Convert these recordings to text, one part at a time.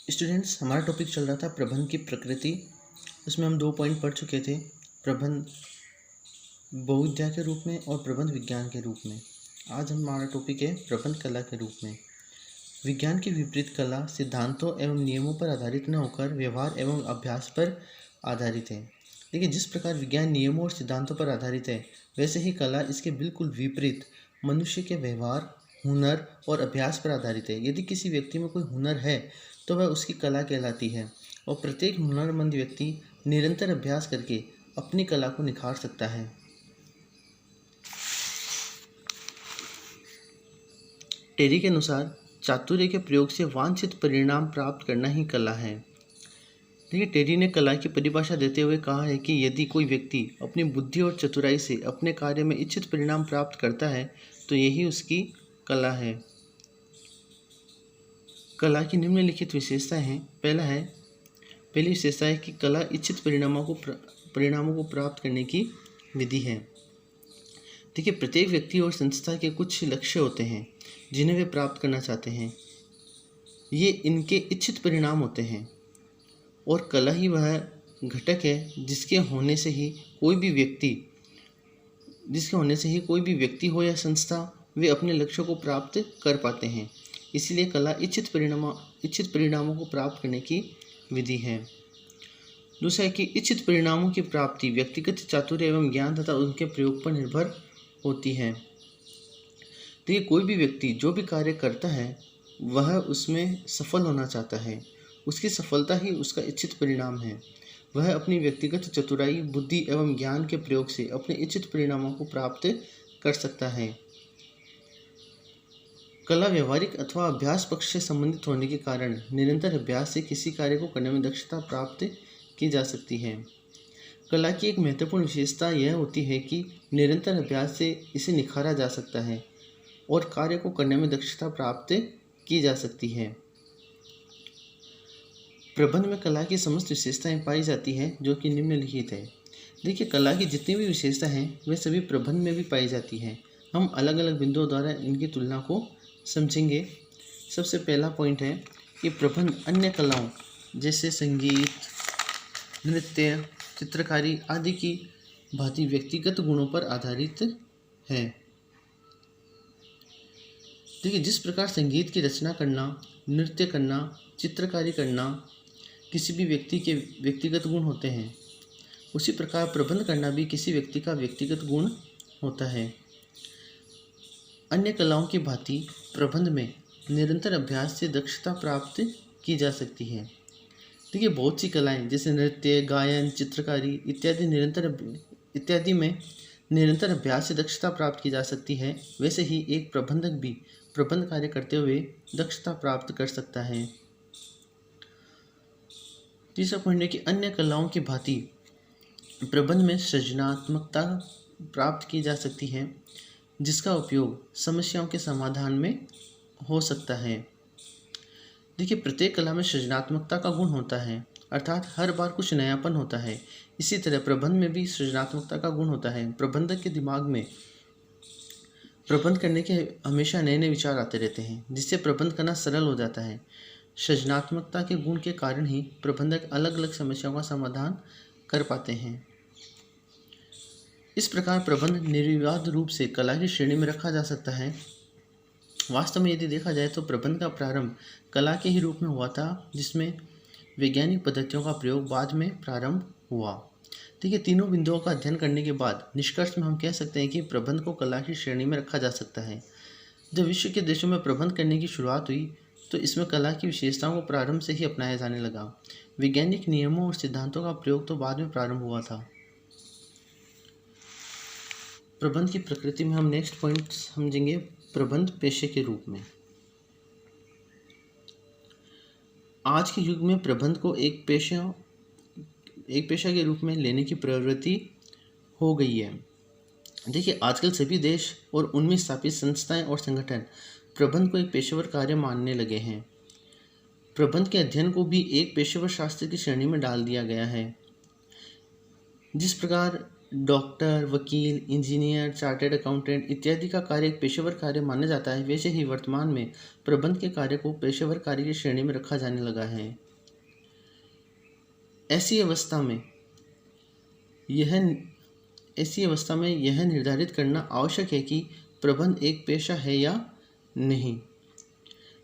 Students, हमारा topic चल रहा था प्रबंध की प्रकृति। उसमें हम 2 पॉइंट पढ़ चुके थे, प्रबंध बहुविद्या के रूप में और प्रबंध विज्ञान के रूप में। आज हमारा टॉपिक है प्रबंध कला के रूप में। विज्ञान के विपरीत कला सिद्धांतों एवं नियमों पर आधारित न होकर व्यवहार एवं अभ्यास पर आधारित है। देखिए, जिस प्रकार विज्ञान नियमों और सिद्धांतों पर आधारित है, वैसे ही कला इसके बिल्कुल विपरीत मनुष्य के व्यवहार, हुनर और अभ्यास पर आधारित है। यदि किसी व्यक्ति में कोई हुनर है तो वह उसकी कला कहलाती है, और प्रत्येक हुनरमंद व्यक्ति निरंतर अभ्यास करके अपनी कला को निखार सकता है। टेरी के अनुसार चातुर्य के प्रयोग से वांछित परिणाम प्राप्त करना ही कला है। देखिए, टेरी ने कला की परिभाषा देते हुए कहा है कि यदि कोई व्यक्ति अपनी बुद्धि और चतुराई से अपने कार्य में इच्छित परिणाम प्राप्त करता है तो यही उसकी कला है। कला की निम्नलिखित विशेषताएं हैं। पहली विशेषता है कि कला इच्छित परिणामों को प्राप्त करने की विधि है। देखिए, प्रत्येक व्यक्ति और संस्था के कुछ लक्ष्य होते हैं जिन्हें वे प्राप्त करना चाहते हैं। ये इनके इच्छित परिणाम होते हैं, और कला ही वह घटक है जिसके होने से ही कोई भी व्यक्ति हो या संस्था वे अपने लक्ष्यों को प्राप्त कर पाते हैं। इसलिए कला इच्छित परिणामों को प्राप्त करने की विधि है। दूसरा है कि इच्छित परिणामों की प्राप्ति व्यक्तिगत चातुर्य एवं ज्ञान तथा उनके प्रयोग पर निर्भर होती है। देखिए, कोई भी व्यक्ति जो भी कार्य करता है वह उसमें सफल होना चाहता है। उसकी सफलता ही उसका इच्छित परिणाम है। वह अपनी व्यक्तिगत चतुराई, बुद्धि एवं ज्ञान के प्रयोग से अपने इच्छित परिणामों को प्राप्त कर सकता है। कला व्यवहारिक अथवा अभ्यास पक्ष से संबंधित होने के कारण निरंतर अभ्यास से किसी कार्य को करने में दक्षता प्राप्त की जा सकती है। कला की एक महत्वपूर्ण विशेषता यह होती है कि निरंतर अभ्यास से इसे निखारा जा सकता है और कार्य को करने में दक्षता प्राप्त की जा सकती है। प्रबंध में कला की समस्त विशेषताएं पाई जाती हैं जो कि निम्नलिखित है। देखिए, कला की जितनी भी विशेषता हैं वे सभी प्रबंध में भी पाई जाती हैं। हम अलग अलग बिंदुओं द्वारा इनकी तुलना को समझेंगे। सबसे पहला पॉइंट है कि प्रबंध अन्य कलाओं जैसे संगीत, नृत्य, चित्रकारी आदि की भांति व्यक्तिगत गुणों पर आधारित है। देखिए, जिस प्रकार संगीत की रचना करना, नृत्य करना, चित्रकारी करना किसी भी व्यक्ति के व्यक्तिगत गुण होते हैं, उसी प्रकार प्रबंध करना भी किसी व्यक्ति का व्यक्तिगत गुण होता है। अन्य कलाओं की भांति प्रबंध में निरंतर अभ्यास से दक्षता प्राप्त की जा सकती है। देखिए, बहुत सी कलाएं जैसे नृत्य, गायन, चित्रकारी इत्यादि में निरंतर अभ्यास से दक्षता प्राप्त की जा सकती है। वैसे ही एक प्रबंधक भी प्रबंध कार्य करते हुए दक्षता प्राप्त कर सकता है। तीसरा पॉइंट है कि अन्य कलाओं की भांति प्रबंध में सृजनात्मकता प्राप्त की जा सकती है, जिसका उपयोग समस्याओं के समाधान में हो सकता है। देखिए, प्रत्येक कला में सृजनात्मकता का गुण होता है, अर्थात हर बार कुछ नयापन होता है। इसी तरह प्रबंध में भी सृजनात्मकता का गुण होता है। प्रबंधक के दिमाग में प्रबंध करने के हमेशा नए नए विचार आते रहते हैं, जिससे प्रबंध करना सरल हो जाता है। सृजनात्मकता के गुण के कारण ही प्रबंधक अलग अलग समस्याओं का समाधान कर पाते हैं। इस प्रकार प्रबंध निर्विवाद रूप से कला की श्रेणी में रखा जा सकता है। वास्तव में यदि देखा जाए तो प्रबंध का प्रारंभ कला के ही रूप में हुआ था, जिसमें वैज्ञानिक पद्धतियों का प्रयोग बाद में प्रारंभ हुआ। देखिए, तीनों बिंदुओं का अध्ययन करने के बाद निष्कर्ष में हम कह सकते हैं कि प्रबंध को कला की श्रेणी में रखा जा सकता है। जब विश्व के देशों में प्रबंध करने की शुरुआत हुई तो इसमें कला की विशेषताओं को प्रारंभ से ही अपनाया जाने लगा। वैज्ञानिक नियमों और सिद्धांतों का प्रयोग तो बाद में प्रारंभ हुआ था। प्रबंध की प्रकृति में हम नेक्स्ट पॉइंट समझेंगे, प्रबंध पेशे के रूप में। आज के युग में प्रबंध को एक पेशा के रूप में लेने की प्रवृत्ति हो गई है। देखिए, आजकल सभी देश और उनमें स्थापित संस्थाएं और संगठन प्रबंध को एक पेशेवर कार्य मानने लगे हैं। प्रबंध के अध्ययन को भी एक पेशेवर शास्त्र की श्रेणी में डाल दिया गया है। जिस प्रकार डॉक्टर, वकील, इंजीनियर, चार्टर्ड अकाउंटेंट इत्यादि का कार्य एक पेशेवर कार्य माना जाता है, वैसे ही वर्तमान में प्रबंध के कार्य को पेशेवर कार्य की श्रेणी में रखा जाने लगा है। ऐसी अवस्था में यह निर्धारित करना आवश्यक है कि प्रबंध एक पेशा है या नहीं।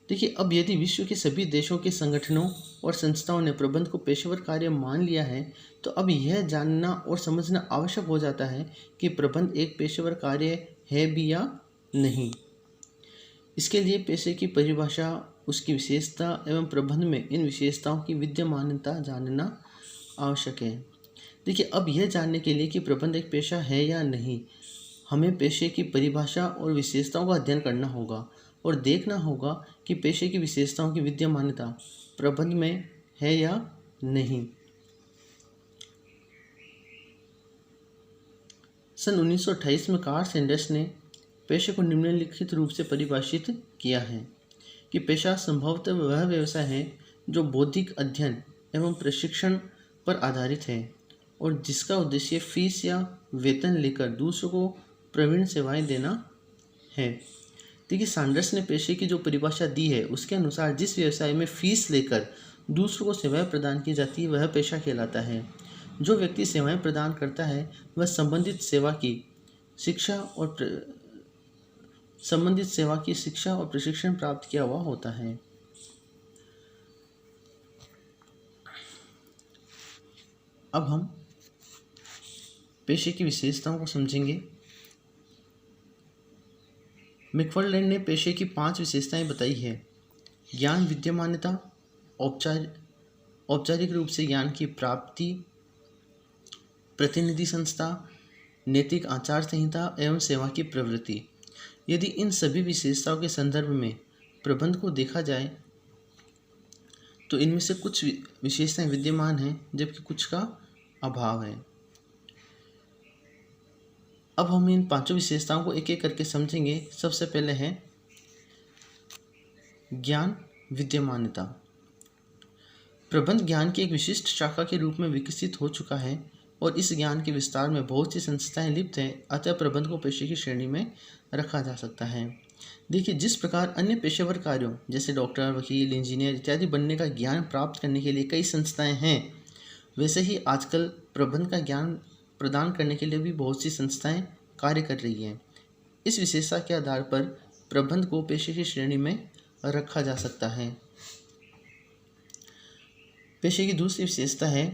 देखिए, अब यदि विश्व के सभी देशों के संगठनों और संस्थाओं ने प्रबंध को पेशेवर कार्य मान लिया है, तो अब यह जानना और समझना आवश्यक हो जाता है कि प्रबंध एक पेशेवर कार्य है भी या नहीं। इसके लिए पेशे की परिभाषा, उसकी विशेषता एवं प्रबंध में इन विशेषताओं की विद्यमानता जानना आवश्यक है। देखिए, अब यह जानने के लिए कि प्रबंध एक पेशा है या नहीं, हमें पेशे की परिभाषा और विशेषताओं का अध्ययन करना होगा और देखना होगा कि पेशे की विशेषताओं की विद्यमानता प्रबंध में है या नहीं। सन 1928 में कार्ल सैंडर्स ने पेशे को निम्नलिखित रूप से परिभाषित किया है कि पेशा संभवतः वह व्यवसाय है जो बौद्धिक अध्ययन एवं प्रशिक्षण पर आधारित है और जिसका उद्देश्य फीस या वेतन लेकर दूसरों को प्रवीण सेवाएं देना है। देखिए, सैंडर्स ने पेशे की जो परिभाषा दी है उसके अनुसार जिस व्यवसाय में फीस लेकर दूसरों को सेवाएं प्रदान की जाती है वह पेशा कहलाता है। जो व्यक्ति सेवाएं प्रदान करता है वह संबंधित सेवा की शिक्षा और प्रशिक्षण प्राप्त किया हुआ होता है। अब हम पेशे की विशेषताओं को समझेंगे। मैकफर्लैंड ने पेशे की 5 विशेषताएं बताई है। ज्ञान विद्यमानता, औपचारिक रूप से ज्ञान की प्राप्ति, प्रतिनिधि संस्था, नैतिक आचार संहिता एवं सेवा की प्रवृत्ति। यदि इन सभी विशेषताओं के संदर्भ में प्रबंध को देखा जाए तो इनमें से कुछ विशेषताएं विद्यमान हैं जबकि कुछ का अभाव है। अब हम इन 5 विशेषताओं को एक एक करके समझेंगे। सबसे पहले है ज्ञान विद्यमानता। प्रबंध ज्ञान की एक विशिष्ट शाखा के रूप में विकसित हो चुका है और इस ज्ञान के विस्तार में बहुत सी संस्थाएं लिप्त हैं, अतः प्रबंध को पेशे की श्रेणी में रखा जा सकता है। देखिए, जिस प्रकार अन्य पेशेवर कार्यों जैसे डॉक्टर, वकील, इंजीनियर इत्यादि बनने का ज्ञान प्राप्त करने के लिए कई संस्थाएं हैं, वैसे ही आजकल प्रबंध का ज्ञान प्रदान करने के लिए भी बहुत सी संस्थाएं कार्य कर रही हैं। इस विशेषता के आधार पर प्रबंध को पेशे की श्रेणी में रखा जा सकता है। पेशे की दूसरी विशेषता है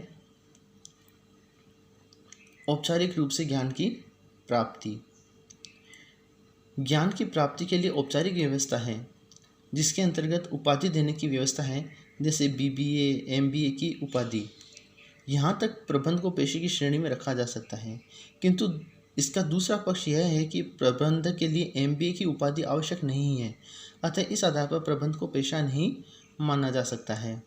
औपचारिक रूप से ज्ञान की प्राप्ति। ज्ञान की प्राप्ति के लिए औपचारिक व्यवस्था है जिसके अंतर्गत उपाधि देने की व्यवस्था है, जैसे BBA, MBA की उपाधि। यहाँ तक प्रबंध को पेशे की श्रेणी में रखा जा सकता है, किंतु इसका दूसरा पक्ष यह है कि प्रबंधक के लिए MBA की उपाधि आवश्यक नहीं है, अतः इस आधार पर प्रबंध को पेशा नहीं माना जा सकता है।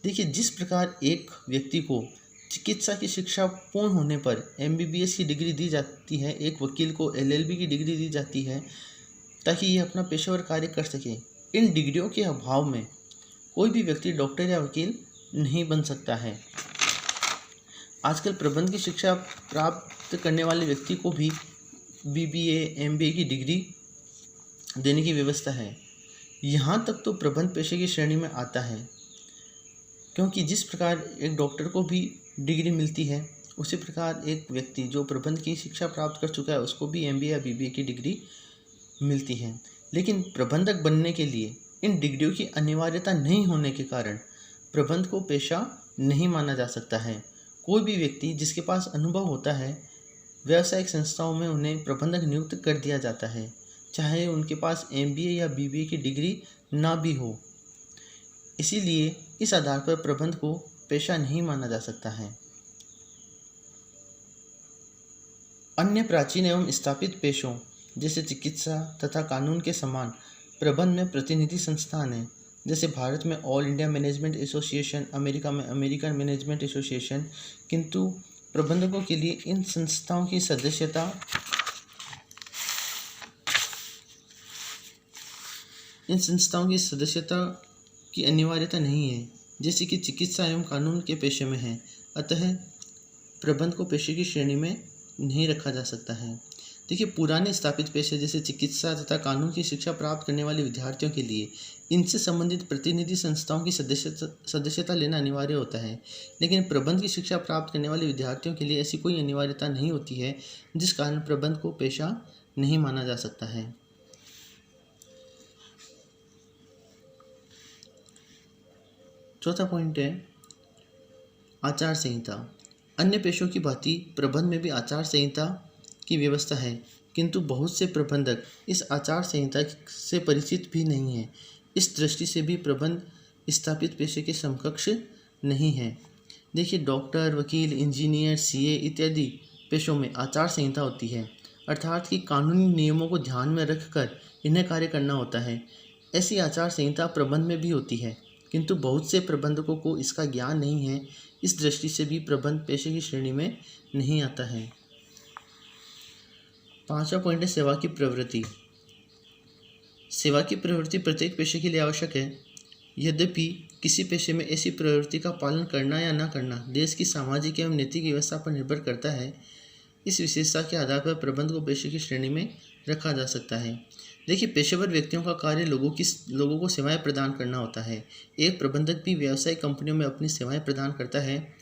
देखिए, जिस प्रकार एक व्यक्ति को चिकित्सा की शिक्षा पूर्ण होने पर MBBS की डिग्री दी जाती है, एक वकील को LLB की डिग्री दी जाती है ताकि ये अपना पेशेवर कार्य कर सके, इन डिग्रियों के अभाव में कोई भी व्यक्ति डॉक्टर या वकील नहीं बन सकता है। आजकल प्रबंध की शिक्षा प्राप्त करने वाले व्यक्ति को भी BBA, MBA की डिग्री देने की व्यवस्था है। यहाँ तक तो प्रबंध पेशे की श्रेणी में आता है, क्योंकि जिस प्रकार एक डॉक्टर को भी डिग्री मिलती है उसी प्रकार एक व्यक्ति जो प्रबंध की शिक्षा प्राप्त कर चुका है उसको भी MBA या BBA की डिग्री मिलती है। लेकिन प्रबंधक बनने के लिए इन डिग्रियों की अनिवार्यता नहीं होने के कारण प्रबंध को पेशा नहीं माना जा सकता है। कोई भी व्यक्ति जिसके पास अनुभव होता है, व्यावसायिक संस्थाओं में उन्हें प्रबंधक नियुक्त कर दिया जाता है, चाहे उनके पास MBA या BBA की डिग्री ना भी हो। इसीलिए इस आधार पर प्रबंध को पेशा नहीं माना जा सकता है। अन्य प्राचीन एवं स्थापित पेशों जैसे चिकित्सा तथा कानून के समान प्रबंध में प्रतिनिधि संस्थान हैं, जैसे भारत में all India management association, America में अमेरिकन मैनेजमेंट एसोसिएशन। किंतु प्रबंधकों के लिए इन संस्थाओं की सदस्यता की अनिवार्यता नहीं है, जैसे कि चिकित्सा एवं कानून के पेशे में है। अतः प्रबंध को पेशे की श्रेणी में नहीं रखा जा सकता है। देखिए, पुराने स्थापित पेशे जैसे चिकित्सा तथा कानून की शिक्षा प्राप्त करने वाले विद्यार्थियों के लिए इनसे संबंधित प्रतिनिधि संस्थाओं की सदस्यता लेना अनिवार्य होता है, लेकिन प्रबंध की शिक्षा प्राप्त करने वाले विद्यार्थियों के लिए ऐसी कोई अनिवार्यता नहीं होती है, जिस कारण प्रबंध को पेशा नहीं माना जा सकता है। चौथा पॉइंट है आचार संहिता। अन्य पेशों की भांति प्रबंध में भी आचार संहिता की व्यवस्था है, किंतु बहुत से प्रबंधक इस आचार संहिता से परिचित भी नहीं हैं। इस दृष्टि से भी प्रबंध स्थापित पेशे के समकक्ष नहीं है। देखिए, डॉक्टर, वकील, इंजीनियर, सीए इत्यादि पेशों में आचार संहिता होती है, अर्थात कि कानूनी नियमों को ध्यान में रखकर इन्हें कार्य करना होता है। ऐसी आचार संहिता प्रबंध में भी होती है, किंतु बहुत से प्रबंधकों को इसका ज्ञान नहीं है। इस दृष्टि से भी प्रबंध पेशे की श्रेणी में नहीं आता है। पांचवा पॉइंट है सेवा की प्रवृत्ति। सेवा की प्रवृत्ति प्रत्येक पेशे के लिए आवश्यक है। यद्यपि किसी पेशे में ऐसी प्रवृत्ति का पालन करना या न करना देश की सामाजिक एवं नैतिक व्यवस्था पर निर्भर करता है। इस विशेषता के आधार पर प्रबंध को पेशे की श्रेणी में रखा जा सकता है। देखिए, पेशेवर व्यक्तियों का कार्य लोगों को सेवाएं प्रदान करना होता है। एक प्रबंधक भी व्यावसायिक कंपनियों में अपनी सेवाएं प्रदान करता है।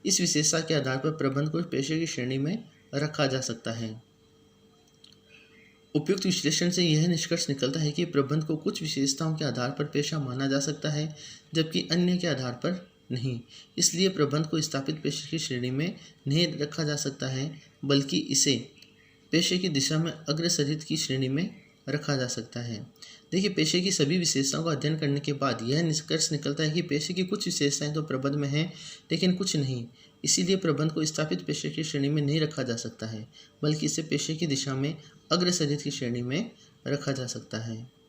इस विशेषता के आधार पर प्रबंध को पेशे की श्रेणी में रखा जा सकता है। उपयुक्त विश्लेषण से यह निष्कर्ष निकलता है कि प्रबंध को कुछ विशेषताओं के आधार पर पेशा माना जा सकता है, जबकि अन्य के आधार पर नहीं। इसलिए प्रबंध को स्थापित पेशे की श्रेणी में नहीं रखा जा सकता है, बल्कि इसे पेशे की दिशा में अग्रसरित की श्रेणी में रखा जा सकता है। देखिए, पेशे की सभी विशेषताओं का अध्ययन करने के बाद यह निष्कर्ष निकलता है कि पेशे की कुछ विशेषताएं तो प्रबंध में हैं, लेकिन कुछ नहीं। इसीलिए प्रबंध को स्थापित पेशे की श्रेणी में नहीं रखा जा सकता है, बल्कि इसे पेशे की दिशा में अग्रसरित की श्रेणी में रखा जा सकता है।